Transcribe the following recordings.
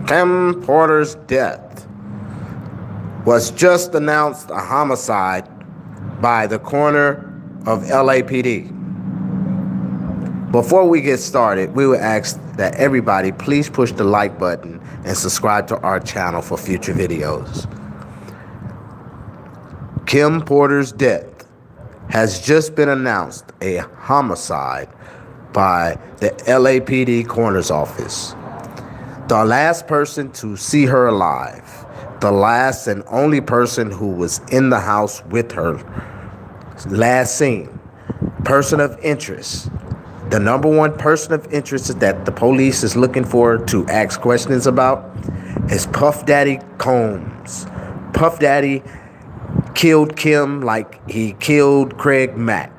Kim Porter's death was just announced a homicide by the coroner of LAPD. Before we get started, we would ask that everybody please push the like button and subscribe to our channel for future videos. Kim Porter's death has just been announced a homicide by the LAPD coroner's office. The last person to see her alive, the last and only person who was in the house with her, last seen, person of interest. The number one person of interest that the police is looking for to ask questions about is Puff Daddy Combs. Puff Daddy killed Kim like he killed Craig Mack.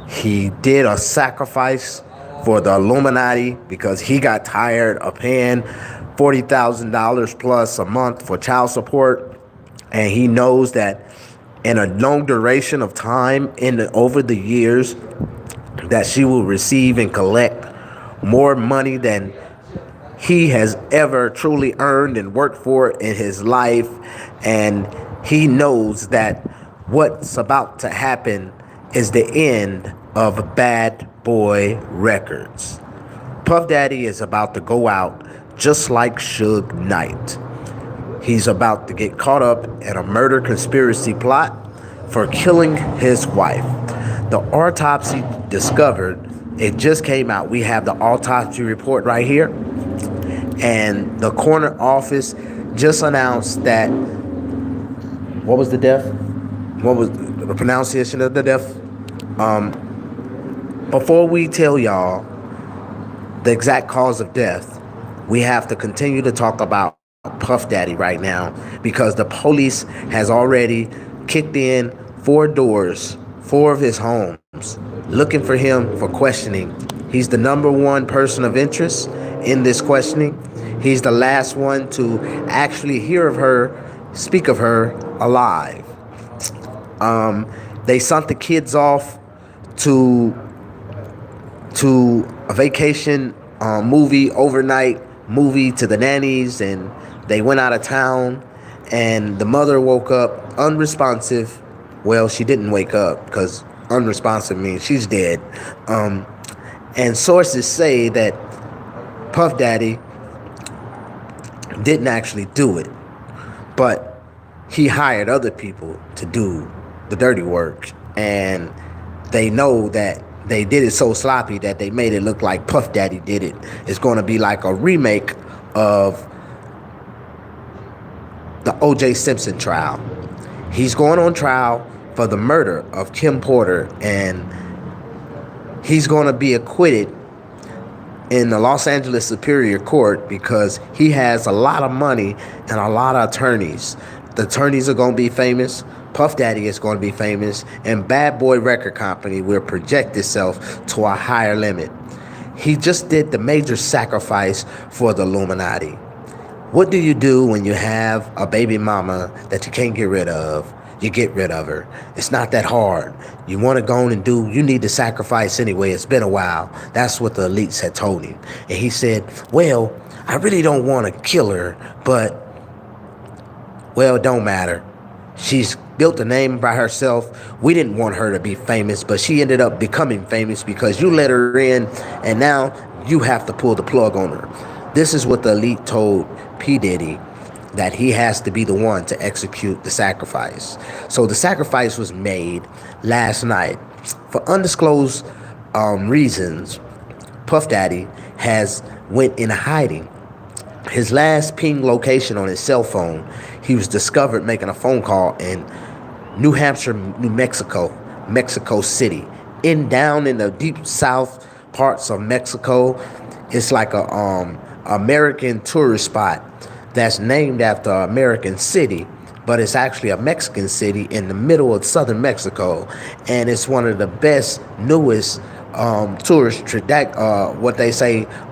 He did a sacrifice for the Illuminati because he got tired of paying $40,000 plus a month for child support, and he knows that in a long duration of time, over the years, that she will receive and collect more money than he has ever truly earned and worked for in his life. And he knows that what's about to happen is the end of Bad Boy Records. Puff Daddy is about to go out just like Suge Knight. He's about to get caught up in a murder conspiracy plot for killing his wife. The autopsy discovered, it just came out. We have the autopsy report right here. And the coroner office just announced that, what was the death? What was the pronunciation of the death? Before we tell y'all the exact cause of death, we have to continue to talk about Puff Daddy right now, because the police has already kicked in 4 doors, 4 of his homes, looking for him for questioning. He's the number one person of interest in this questioning. He's the last one to actually hear of her, speak of her alive. They sent the kids off to a vacation overnight movie to the nannies, and they went out of town, and the mother woke up unresponsive. Well, she didn't wake up, because unresponsive means she's dead. And sources say that Puff Daddy didn't actually do it, but he hired other people to do the dirty work, and they know that they did it so sloppy that they made it look like Puff Daddy did it. It's going to be like a remake of the O.J. Simpson trial. He's going on trial for the murder of Kim Porter, and he's going to be acquitted in the Los Angeles Superior Court because he has a lot of money and a lot of attorneys. The attorneys are going to be famous. Puff Daddy is going to be famous, and Bad Boy Record Company will project itself to a higher limit. He just did the major sacrifice for the Illuminati. What do you do when you have a baby mama that you can't get rid of? You get rid of her. It's not that hard. You want to go on and do, you need to sacrifice anyway. It's been a while. That's what the elites had told him. And he said, well, I really don't want to kill her, but, well, it don't matter. She's built a name by herself. We didn't want her to be famous, but she ended up becoming famous because you let her in, and now you have to pull the plug on her. This is what the elite told P. Diddy, that he has to be the one to execute the sacrifice. So the sacrifice was made last night. For undisclosed reasons, Puff Daddy has went in hiding. His last ping location on his cell phone, he was discovered making a phone call in New Hampshire, New Mexico, Mexico City, down in the deep south parts of Mexico. It's like a American tourist spot that's named after an American city, but it's actually a Mexican city in the middle of southern Mexico, and it's one of the best, newest tourist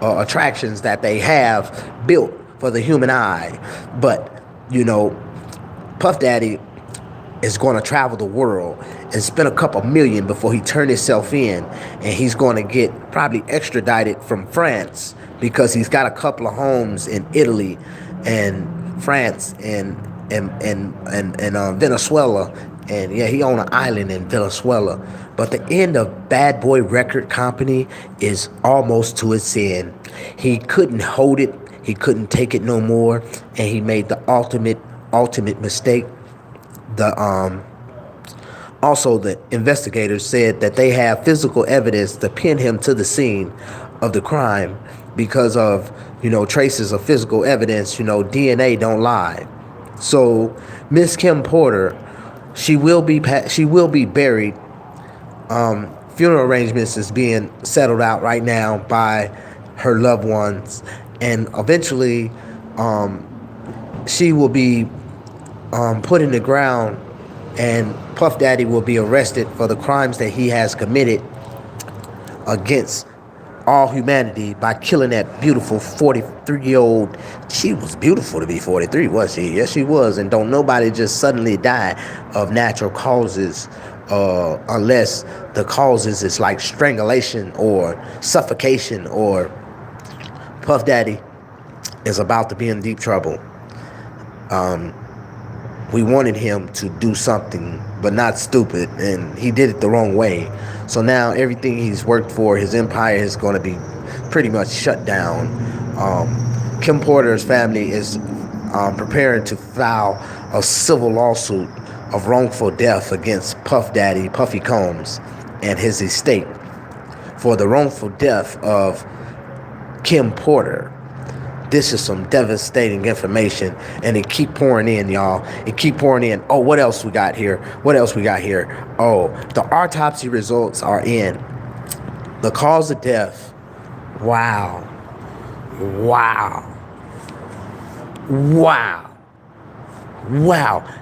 attractions that they have built for the human eye. But you know, Puff Daddy is going to travel the world and spend a couple million before he turn himself in, and he's going to get probably extradited from France because he's got a couple of homes in Italy and France and Venezuela, and yeah, he owned an island in Venezuela. But the end of Bad Boy Record Company is almost to its end. He couldn't hold it, he couldn't take it no more, and he made the ultimate mistake. Also, the investigators said that they have physical evidence to pin him to the scene of the crime because of, traces of physical evidence. DNA don't lie. So Miss Kim Porter, she will be buried. Funeral arrangements is being settled out right now by her loved ones, and eventually she will be put in the ground, and Puff Daddy will be arrested for the crimes that he has committed against all humanity by killing that beautiful 43-year-old. She was beautiful to be 43, was she? Yes, she was. And don't nobody just suddenly die of natural causes unless the causes is like strangulation or suffocation, or Puff Daddy is about to be in deep trouble. We wanted him to do something, but not stupid, and he did it the wrong way. So now everything he's worked for, his empire, is going to be pretty much shut down. Kim Porter's family is preparing to file a civil lawsuit of wrongful death against Puff Daddy, Puffy Combs, and his estate for the wrongful death of Kim Porter. This is some devastating information, and it keep pouring in, y'all. It keep pouring in. Oh, what else we got here? What else we got here? Oh, the autopsy results are in. The cause of death. Wow.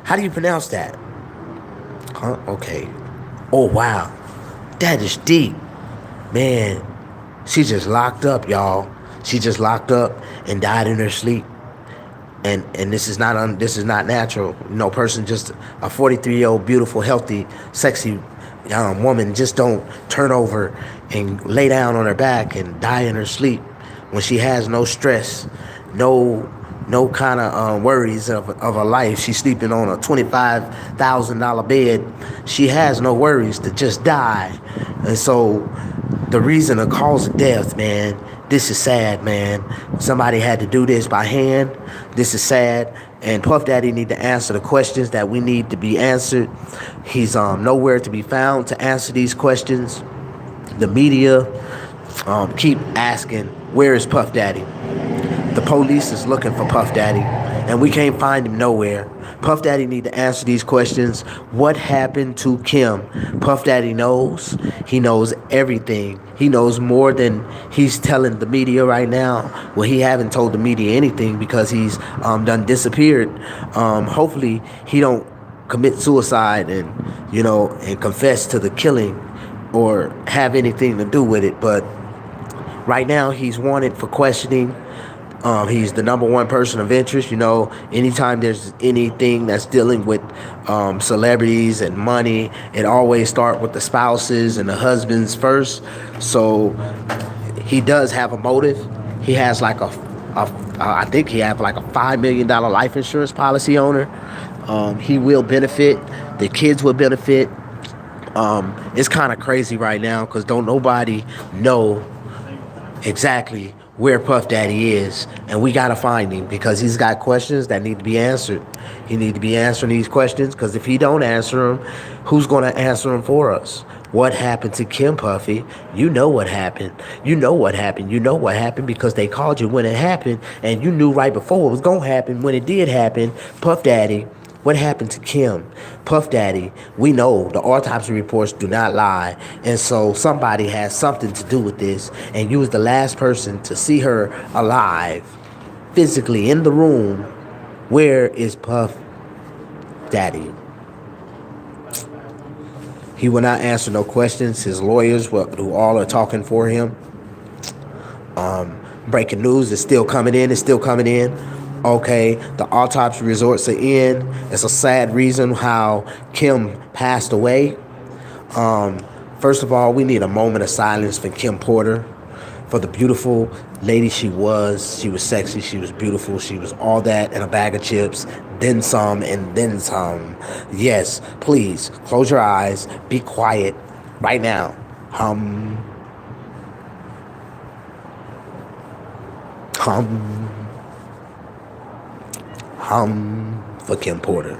How do you pronounce that? Huh? Okay. Oh, wow. That is deep. Man, she just locked up, y'all. She just locked up and died in her sleep, and this is not natural. Person, just a 43-year-old beautiful, healthy, sexy woman, just don't turn over and lay down on her back and die in her sleep when she has no stress, no kind of worries of a life. She's sleeping on a $25,000 bed. She has no worries to just die. And so the reason, the cause of death, man, this is sad, man. Somebody had to do this by hand. This is sad. And Puff Daddy need to answer the questions that we need to be answered. He's nowhere to be found to answer these questions. The media keep asking, where is Puff Daddy? The police is looking for Puff Daddy, and we can't find him nowhere. Puff Daddy need to answer these questions. What happened to Kim? Puff Daddy knows. He knows everything. He knows more than he's telling the media right now. Well, he haven't told the media anything because he's done disappeared. Hopefully he don't commit suicide and confess to the killing or have anything to do with it. But right now he's wanted for questioning. He's the number one person of interest. Anytime there's anything that's dealing with celebrities and money, it always starts with the spouses and the husbands first. So he does have a motive. He has like I think he has like a $5 million life insurance policy on her. He will benefit. The kids will benefit. It's kind of crazy right now because don't nobody know exactly where Puff Daddy is, and we gotta find him because he's got questions that need to be answered. He need to be answering these questions because if he don't answer them, who's gonna answer them for us? What happened to Kim, Puffy? You know what happened. You know what happened because they called you when it happened, and you knew right before it was gonna happen when it did happen. Puff Daddy, what happened to Kim? Puff Daddy, we know the autopsy reports do not lie. And so somebody has something to do with this. And you was the last person to see her alive, physically in the room. Where is Puff Daddy? He will not answer no questions. His lawyers, who all are talking for him. Breaking news is still coming in. Okay, the autopsy resorts to end. It's a sad reason how Kim passed away. Um, First of all, we need a moment of silence for Kim Porter, for the beautiful lady she was. She was sexy, she was beautiful, she was all that in a bag of chips, then some and then some. Yes, please close your eyes, be quiet right now. Hum, hum, hum for Kim Porter.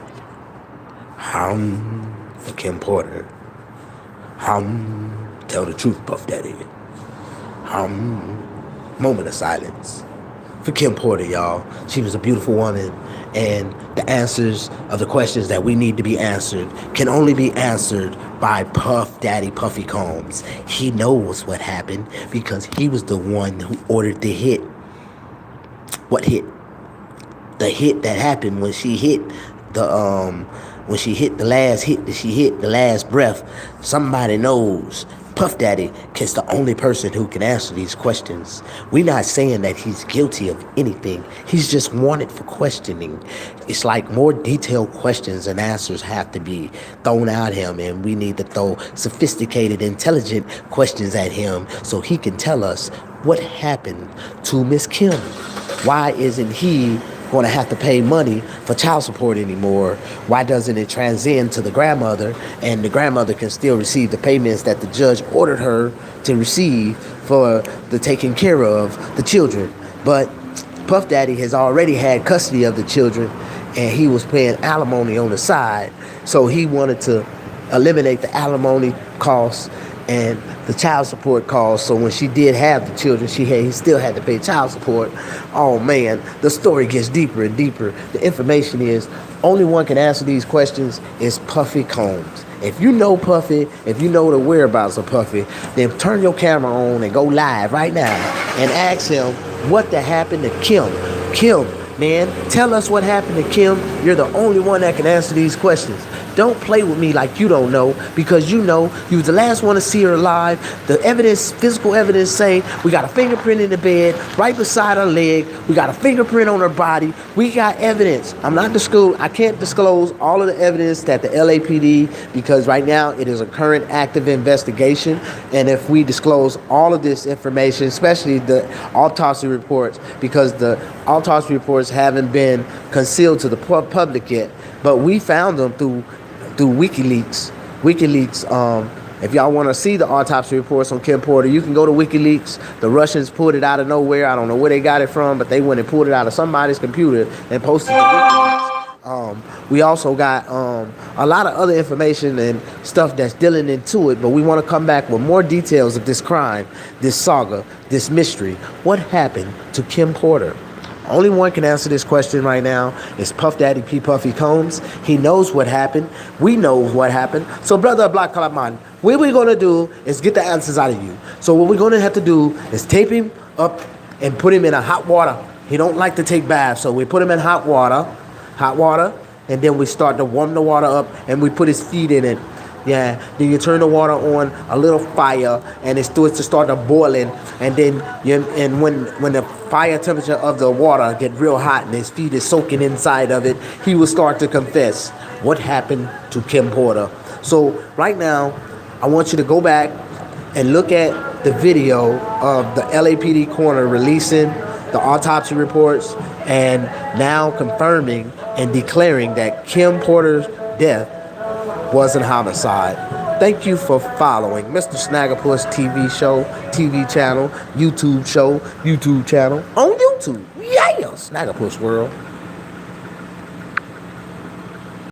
Hum for Kim Porter. Hum, tell the truth, Puff Daddy. Hum, moment of silence for Kim Porter, y'all. She was a beautiful woman, and the answers of the questions that we need to be answered can only be answered by Puff Daddy Puffy Combs. He knows what happened because he was the one who ordered the hit. What hit? The hit that happened when she hit the when she hit the last hit, she hit the last breath. Somebody knows. Puff Daddy is the only person who can answer these questions. We're not saying that he's guilty of anything. He's just wanted for questioning. It's like more detailed questions and answers have to be thrown at him, and we need to throw sophisticated, intelligent questions at him so he can tell us what happened to Miss Kim. Why isn't he going to have to pay money for child support anymore? Why doesn't it transcend to the grandmother, and the grandmother can still receive the payments that the judge ordered her to receive for the taking care of the children? But Puff Daddy has already had custody of the children, and he was paying alimony on the side, so he wanted to eliminate the alimony costs and the child support costs. So when she did have the children, he still had to pay child support. Oh man, the story gets deeper and deeper. The information is only one can answer these questions is Puffy Combs. If you know Puffy, if you know the whereabouts of Puffy, then turn your camera on and go live right now and ask him what happened to Kim. Kim, man, tell us what happened to Kim. You're the only one that can answer these questions. Don't play with me like you don't know, because you know you was the last one to see her alive. The evidence, physical evidence, say we got a fingerprint in the bed right beside her leg. We got a fingerprint on her body. We got evidence. I can't disclose all of the evidence that the LAPD, because right now it is a current active investigation. And if we disclose all of this information, especially the autopsy reports, because the autopsy reports haven't been concealed to the public yet, but we found them through WikiLeaks. If y'all want to see the autopsy reports on Kim Porter, you can go to WikiLeaks. The Russians pulled it out of nowhere. I don't know where they got it from, but they went and pulled it out of somebody's computer and posted it to WikiLeaks. We also got a lot of other information and stuff that's dealing into it, but we want to come back with more details of this crime, this saga, this mystery. What happened to Kim Porter? Only one can answer this question right now is Puff Daddy P. Puffy Combs. He knows what happened. We know what happened. So, brother Black Color Man, what we're going to do is get the answers out of you. So what we're going to have to do is tape him up and put him in a hot water. He don't like to take baths, so we put him in hot water, and then we start to warm the water up, and we put his feet in it. Yeah, then you turn the water on a little fire, and it starts to start to boiling, and then when the fire temperature of the water get real hot and his feet is soaking inside of it, he will start to confess what happened to Kim Porter. So right now, I want you to go back and look at the video of the LAPD coroner releasing the autopsy reports and now confirming and declaring that Kim Porter's death wasn't homicide. Thank you for following Mr. Snagglepuss TV channel, YouTube channel on YouTube. Yeah, Snagglepuss World.